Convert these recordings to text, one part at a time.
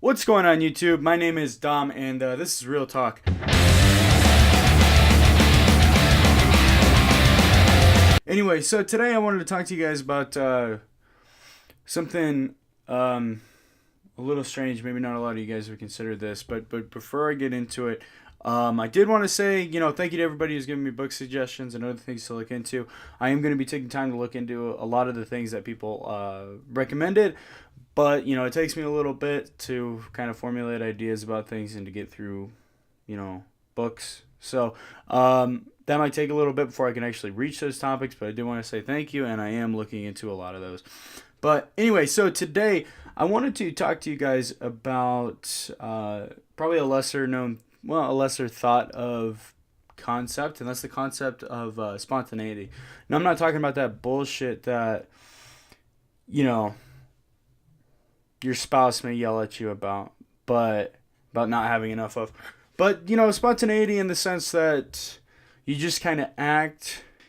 What's going on, YouTube? My name is Dom, and this is Real Talk. Anyway, so today I wanted to talk to you guys about something a little strange. Maybe not a lot of you guys would consider this, but before I get into it, I did want to say, thank you to everybody who's given me book suggestions and other things to look into. I am going to be taking time to look into a lot of the things that people recommended, but, it takes me a little bit to kind of formulate ideas about things and to get through, books. So, that might take a little bit before I can actually reach those topics, but I do want to say thank you, and I am looking into a lot of those. But anyway, so today I wanted to talk to you guys about probably a lesser thought of concept, and that's the concept of spontaneity. Now, I'm not talking about that bullshit that, your spouse may yell at you about, but about not having enough of. But, spontaneity in the sense that you just kind of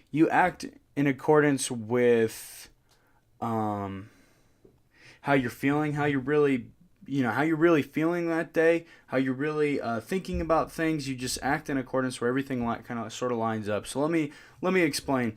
you act in accordance with how you're feeling, how you're really feeling that day, how you're really thinking about things. You just act in accordance where everything kind of sort of lines up. So let me explain.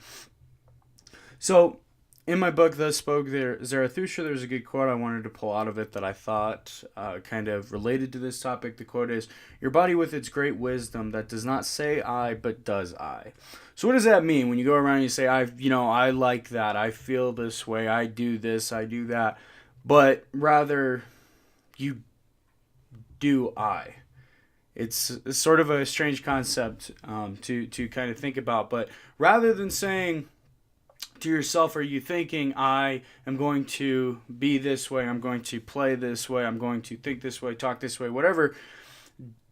So in my book, Thus Spoke Zarathustra, there's a good quote I wanted to pull out of it that I thought kind of related to this topic. The quote is, "Your body with its great wisdom that does not say I, but does I." So what does that mean when you go around and you say, I like that, I feel this way, I do this, I do that, but rather you do I. It's sort of a strange concept to kind of think about, but rather than saying to yourself, are you thinking, I am going to be this way, I'm going to play this way, I'm going to think this way, talk this way, whatever.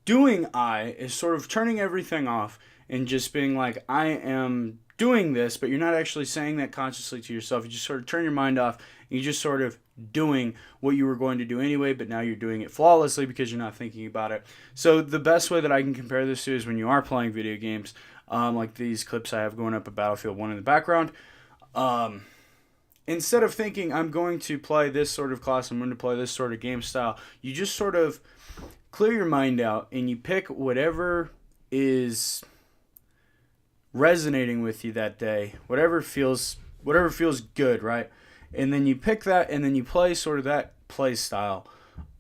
Doing I is sort of turning everything off and just being like, I am doing this, but you're not actually saying that consciously to yourself. You just sort of turn your mind off and you're just sort of doing what you were going to do anyway, but now you're doing it flawlessly because you're not thinking about it. So the best way that I can compare this to is when you are playing video games, like these clips I have going up at Battlefield 1 in the background. Instead of thinking I'm going to play this sort of class, I'm going to play this sort of game style, you just sort of clear your mind out and you pick whatever is resonating with you that day, whatever feels good, right? And then you pick that and then you play sort of that play style.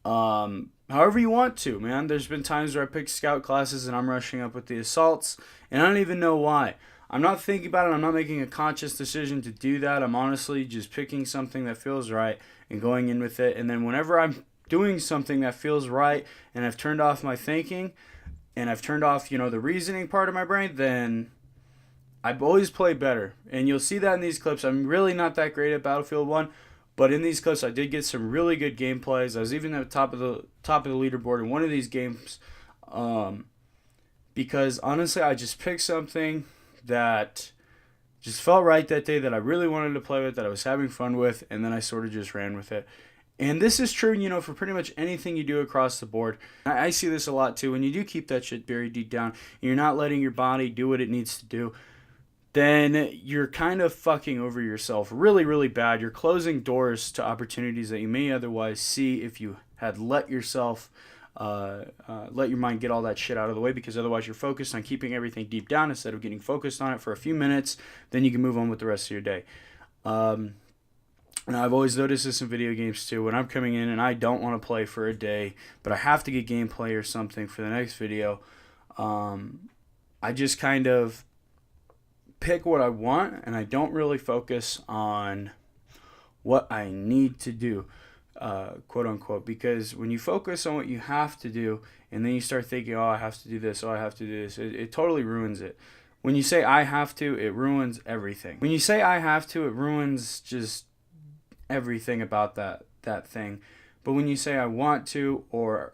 However you want to, man. There's been times where I pick scout classes and I'm rushing up with the assaults and I don't even know why. I'm not thinking about it. I'm not making a conscious decision to do that. I'm honestly just picking something that feels right and going in with it. And then whenever I'm doing something that feels right and I've turned off my thinking and I've turned off, the reasoning part of my brain, then I always play better. And you'll see that in these clips. I'm really not that great at Battlefield 1, but in these clips I did get some really good gameplays. I was even at the top of the leaderboard in one of these games because honestly I just picked something that just felt right that day, that I really wanted to play with, that I was having fun with, and then I sort of just ran with it. And this is true, for pretty much anything you do across the board. I see this a lot too. When you do keep that shit buried deep down, and you're not letting your body do what it needs to do, then you're kind of fucking over yourself really, really bad. You're closing doors to opportunities that you may otherwise see if you had let yourself let your mind get all that shit out of the way, because otherwise you're focused on keeping everything deep down instead of getting focused on it for a few minutes. Then you can move on with the rest of your day. And I've always noticed this in video games too. When I'm coming in and I don't want to play for a day, but I have to get gameplay or something for the next video, I just kind of pick what I want and I don't really focus on what I need to do. Quote unquote, because when you focus on what you have to do and then you start thinking, oh, I have to do this, oh, I have to do this, it totally ruins it. When you say I have to, it ruins everything. When you say I have to, it ruins just everything about that thing. But when you say I want to, or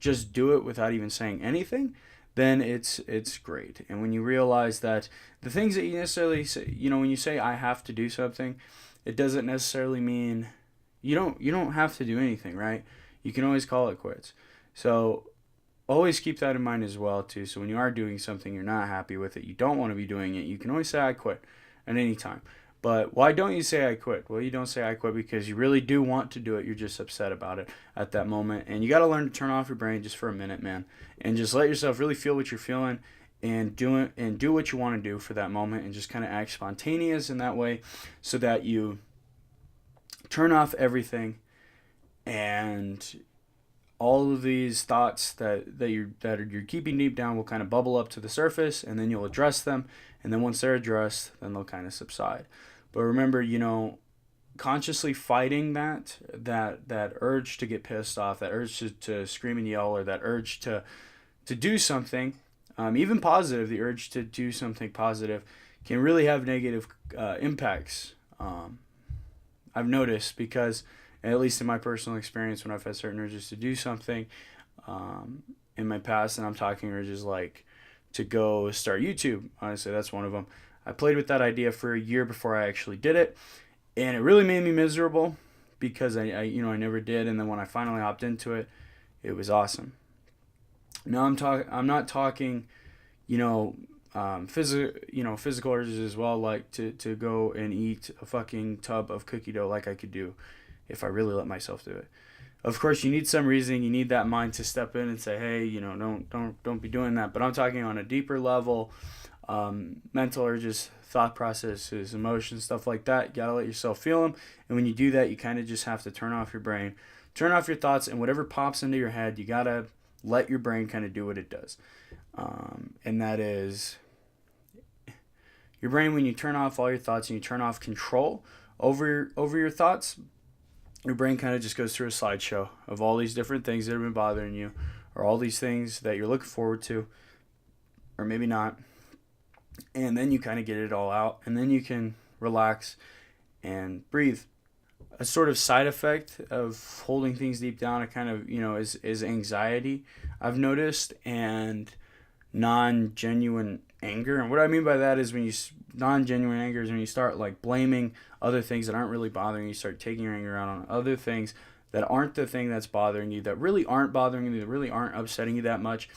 just do it without even saying anything, then it's great. And when you realize that the things that you necessarily say, when you say I have to do something, it doesn't necessarily mean you don't have to do anything, right? You can always call it quits. So always keep that in mind as well too. So when you are doing something, you're not happy with it, you don't want to be doing it, you can always say I quit at any time. But why don't you say I quit? Well, you don't say I quit because you really do want to do it. You're just upset about it at that moment. And you got to learn to turn off your brain just for a minute, man. And just let yourself really feel what you're feeling and do what you want to do for that moment, and just kind of act spontaneous in that way, so that you turn off everything, and all of these thoughts that you're keeping deep down will kind of bubble up to the surface, and then you'll address them, and then once they're addressed, then they'll kind of subside. But remember, consciously fighting that urge to get pissed off, that urge to scream and yell, or that urge to do something, even positive, the urge to do something positive can really have negative impacts. I've noticed, because at least in my personal experience, when I've had certain urges to do something in my past, and I'm talking urges like to go start YouTube, honestly, that's one of them. I played with that idea for a year before I actually did it, and it really made me miserable, because I never did, and then when I finally hopped into it, it was awesome. Now I'm not talking, physical urges as well, like to go and eat a fucking tub of cookie dough, like I could do if I really let myself do it. Of course, you need some reasoning. You need that mind to step in and say, hey, don't be doing that. But I'm talking on a deeper level, mental urges, thought processes, emotions, stuff like that. You gotta let yourself feel them. And when you do that, you kind of just have to turn off your brain, turn off your thoughts, and whatever pops into your head, you gotta let your brain kind of do what it does. And that is, your brain, when you turn off all your thoughts and you turn off control over your thoughts, your brain kind of just goes through a slideshow of all these different things that have been bothering you, or all these things that you're looking forward to, or maybe not. And then you kind of get it all out, and then you can relax and breathe. A sort of side effect of holding things deep down, it kind of, is anxiety, I've noticed, and non-genuine anger. And what I mean by that is, non-genuine anger is when you start like blaming other things that aren't really bothering you. You start taking your anger out on other things that aren't the thing that's bothering you, that really aren't bothering you, that really aren't upsetting you that much,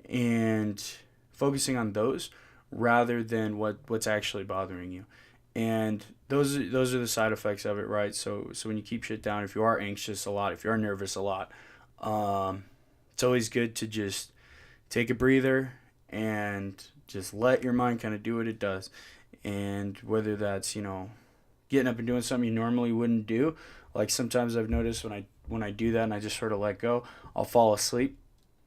and focusing on those rather than what's actually bothering you. And those are the side effects of it, right? So when you keep shit down, if you are anxious a lot, if you are nervous a lot, it's always good to just take a breather and just let your mind kind of do what it does. And whether that's, getting up and doing something you normally wouldn't do, like sometimes I've noticed when I do that and I just sort of let go, I'll fall asleep.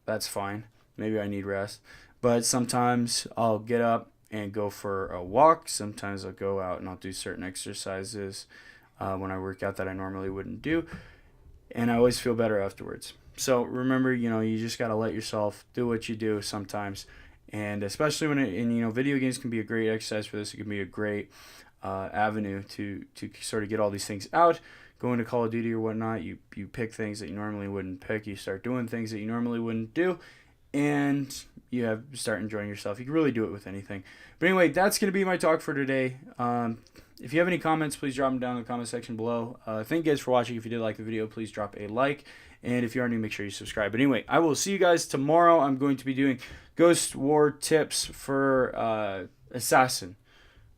That's fine. Maybe I need rest. But sometimes I'll get up and go for a walk. Sometimes I'll go out and I'll do certain exercises when I work out that I normally wouldn't do. And I always feel better afterwards. So remember, you just got to let yourself do what you do sometimes. And especially when video games can be a great exercise for this. It can be a great avenue to sort of get all these things out. Going to Call of Duty or whatnot, you pick things that you normally wouldn't pick. You start doing things that you normally wouldn't do. And you start enjoying yourself. You can really do it with anything. But anyway, that's going to be my talk for today. If you have any comments, please drop them down in the comment section below. Thank you guys for watching. If you did like the video, please drop a like. And if you are new, make sure you subscribe. But anyway, I will see you guys tomorrow. I'm going to be doing Ghost War tips for Assassin.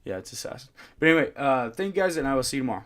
Yeah, it's Assassin. But anyway, thank you guys, and I will see you tomorrow.